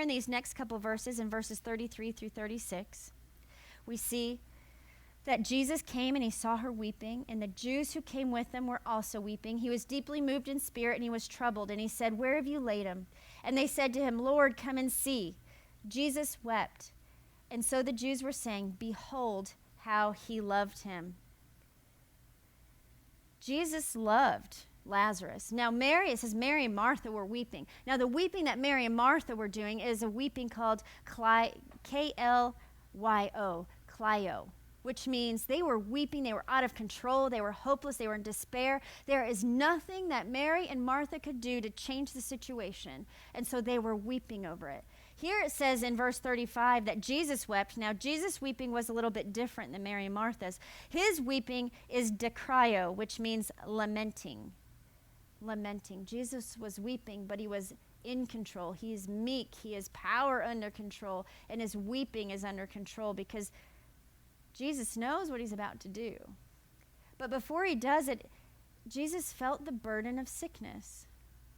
In these next couple verses, in verses 33 through 36, we see that Jesus came and he saw her weeping, and the Jews who came with them were also weeping. He was deeply moved in spirit, and he was troubled, and he said, "Where have you laid him?" And they said to him, "Lord, come and see." Jesus wept. And so the Jews were saying, "Behold how he loved him." Jesus loved Lazarus. Now it says Mary and Martha were weeping. Now the weeping that Mary and Martha were doing is a weeping called Klyo, Klyo, which means they were weeping, they were out of control, they were hopeless, they were in despair. There is nothing that Mary and Martha could do to change the situation, and so they were weeping over it. Here it says in verse 35 that Jesus wept. Now, Jesus' weeping was a little bit different than Mary and Martha's. His weeping is dekryo, which means lamenting. Lamenting. Jesus was weeping, but he was in control. He is meek. He has power under control, and his weeping is under control because Jesus knows what he's about to do. But before he does it, Jesus felt the burden of sickness.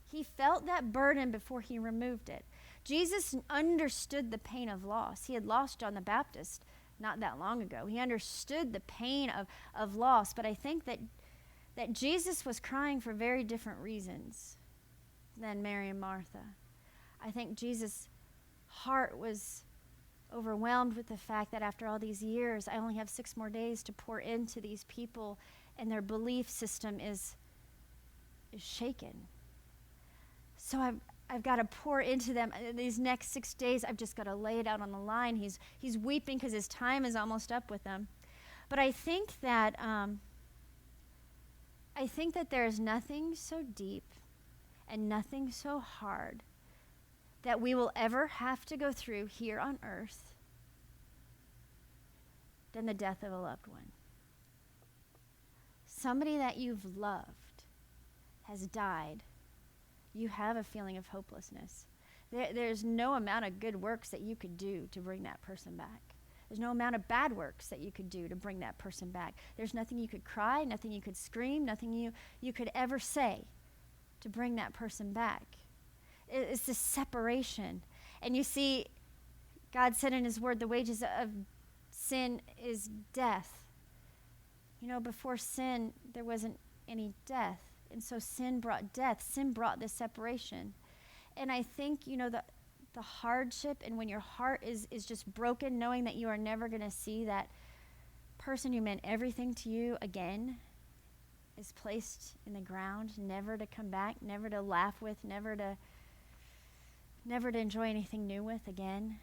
He felt that burden before he removed it. Jesus understood the pain of loss. He had lost John the Baptist not that long ago. He understood the pain of loss, but I think that Jesus was crying for very different reasons than Mary and Martha. I think Jesus' heart was overwhelmed with the fact that after all these years, I only have 6 more days to pour into these people, and their belief system is shaken. So I've got to pour into them. These next 6 days, I've just got to lay it out on the line. He's weeping because his time is almost up with them. But I think that there is nothing so deep and nothing so hard that we will ever have to go through here on earth than the death of a loved one. Somebody that you've loved has died. You have a feeling of hopelessness. There's no amount of good works that you could do to bring that person back. There's no amount of bad works that you could do to bring that person back. There's nothing you could cry, nothing you could scream, nothing you could ever say to bring that person back. It's this separation. And you see, God said in his word, the wages of sin is death. You know, before sin, there wasn't any death. And so sin brought death. Sin brought this separation. And I think, you know, the hardship and when your heart is just broken, knowing that you are never going to see that person who meant everything to you again is placed in the ground, never to come back, never to laugh with, never to enjoy anything new with again.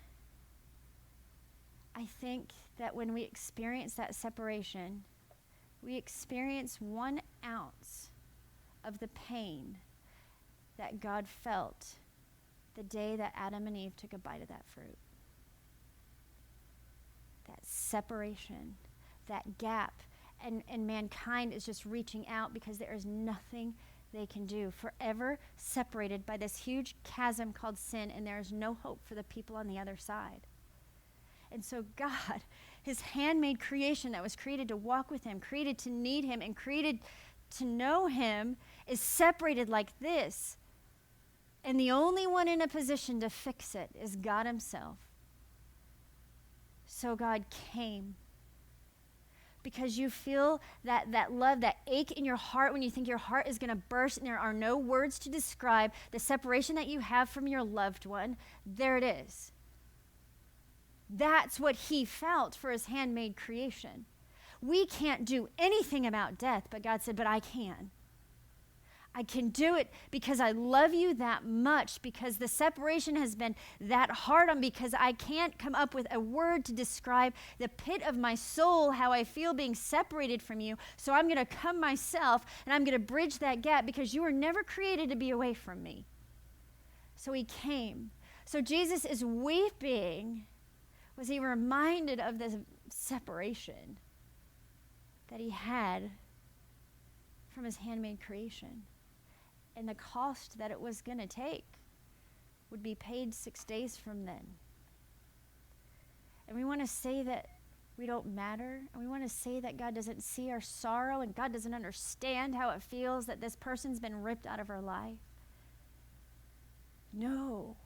I think that when we experience that separation, we experience 1 ounce of the pain that God felt the day that Adam and Eve took a bite of that fruit. That separation, that gap, and mankind is just reaching out because there is nothing they can do, forever separated by this huge chasm called sin, and there is no hope for the people on the other side. And so God, his handmade creation that was created to walk with him, created to need him, and created to know him, is separated like this. And the only one in a position to fix it is God himself. So God came. Because you feel that love, that ache in your heart when you think your heart is going to burst and there are no words to describe the separation that you have from your loved one. There it is. That's what he felt for his handmade creation. We can't do anything about death, but God said, but I can. I can do it because I love you that much, because the separation has been that hard on, because I can't come up with a word to describe the pit of my soul, how I feel being separated from you. So I'm going to come myself and I'm going to bridge that gap because you were never created to be away from me. So he came. So Jesus is weeping. Was he reminded of this separation that he had from his handmade creation? And the cost that it was going to take would be paid 6 days from then. And we want to say that we don't matter. And we want to say that God doesn't see our sorrow and God doesn't understand how it feels that this person's been ripped out of our life. No.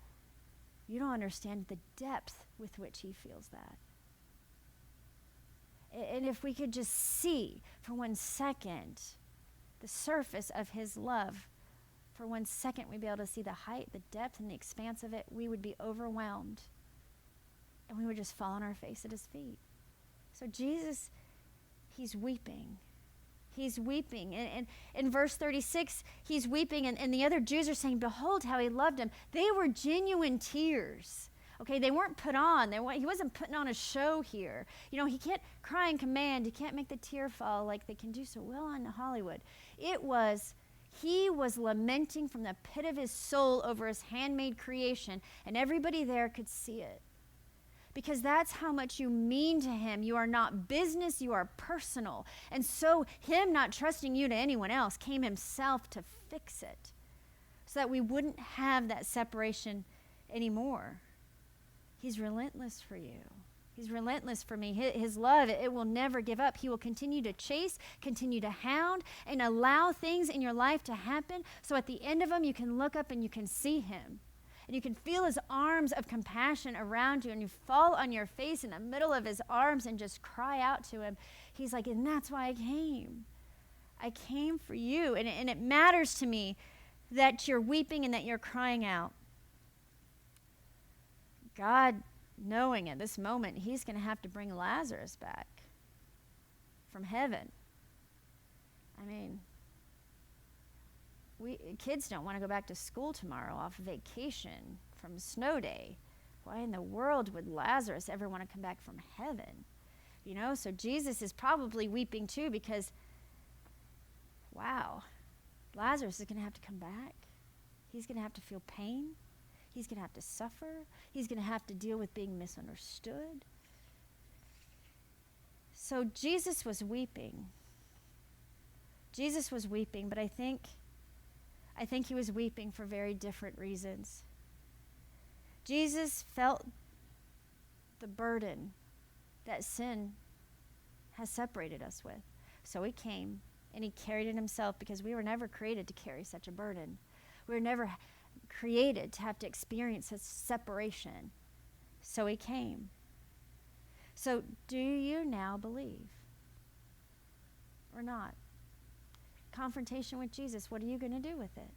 You don't understand the depth with which he feels that. And if we could just see for 1 second the surface of his love, for 1 second we'd be able to see the height, the depth, and the expanse of it, we would be overwhelmed. And we would just fall on our face at his feet. So Jesus, he's weeping. He's weeping. And in verse 36, he's weeping, and the other Jews are saying, behold how he loved him. They were genuine tears. Okay, they weren't put on. He wasn't putting on a show here. You know, he can't cry and command. He can't make the tear fall like they can do so well on Hollywood. He was lamenting from the pit of his soul over his handmade creation, and everybody there could see it. Because that's how much you mean to him. You are not business, you are personal. And so him not trusting you to anyone else came himself to fix it so that we wouldn't have that separation anymore. He's relentless for you. He's relentless for me. His love, it will never give up. He will continue to chase, continue to hound, and allow things in your life to happen so at the end of them you can look up and you can see him. And you can feel his arms of compassion around you, and you fall on your face in the middle of his arms and just cry out to him. He's like, and that's why I came. I came for you. And it matters to me that you're weeping and that you're crying out. God, knowing at this moment, he's going to have to bring Lazarus back from heaven. I mean, kids don't want to go back to school tomorrow off vacation from snow day. Why in the world would Lazarus ever want to come back from heaven? You know, so Jesus is probably weeping too because, wow, Lazarus is going to have to come back. He's going to have to feel pain. He's going to have to suffer. He's going to have to deal with being misunderstood. So Jesus was weeping. Jesus was weeping, but I think he was weeping for very different reasons. Jesus felt the burden that sin has separated us with. So he came and he carried it himself because we were never created to carry such a burden. We were never created to have to experience such separation. So he came. So do you now believe or not? Confrontation with Jesus, what are you going to do with it?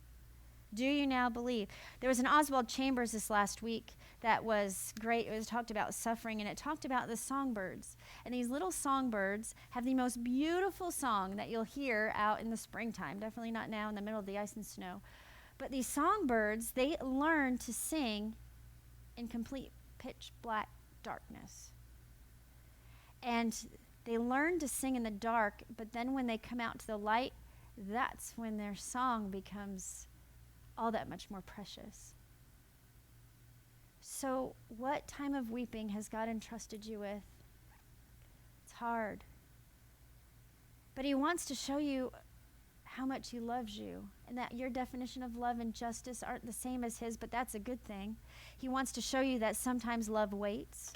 Do you now believe? There was an Oswald Chambers this last week that was great. It was talked about suffering, and it talked about the songbirds. And these little songbirds have the most beautiful song that you'll hear out in the springtime. Definitely not now in the middle of the ice and snow. But these songbirds, they learn to sing in complete pitch black darkness. And they learn to sing in the dark, but then when they come out to the light, that's when their song becomes all that much more precious. So what time of weeping has God entrusted you with? It's hard. But he wants to show you how much he loves you, and that your definition of love and justice aren't the same as his, but that's a good thing. He wants to show you that sometimes love waits,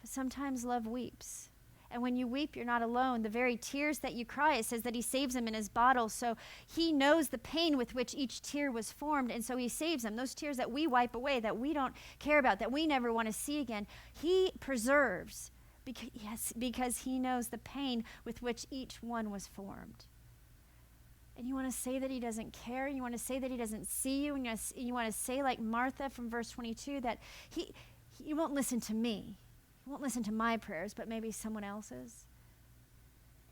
but sometimes love weeps. And when you weep, you're not alone. The very tears that you cry, it says that he saves them in his bottle. So he knows the pain with which each tear was formed, and so he saves them. Those tears that we wipe away, that we don't care about, that we never want to see again, he preserves because he knows the pain with which each one was formed. And you want to say that he doesn't care, you want to say that he doesn't see you, and you want to say like Martha from verse 22 that he won't listen to me. He won't listen to my prayers, but maybe someone else's.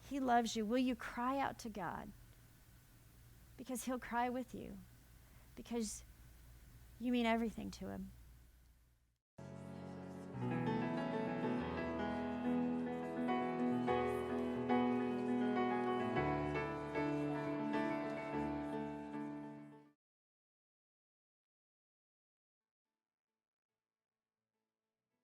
He loves you. Will you cry out to God? Because he'll cry with you. Because you mean everything to him.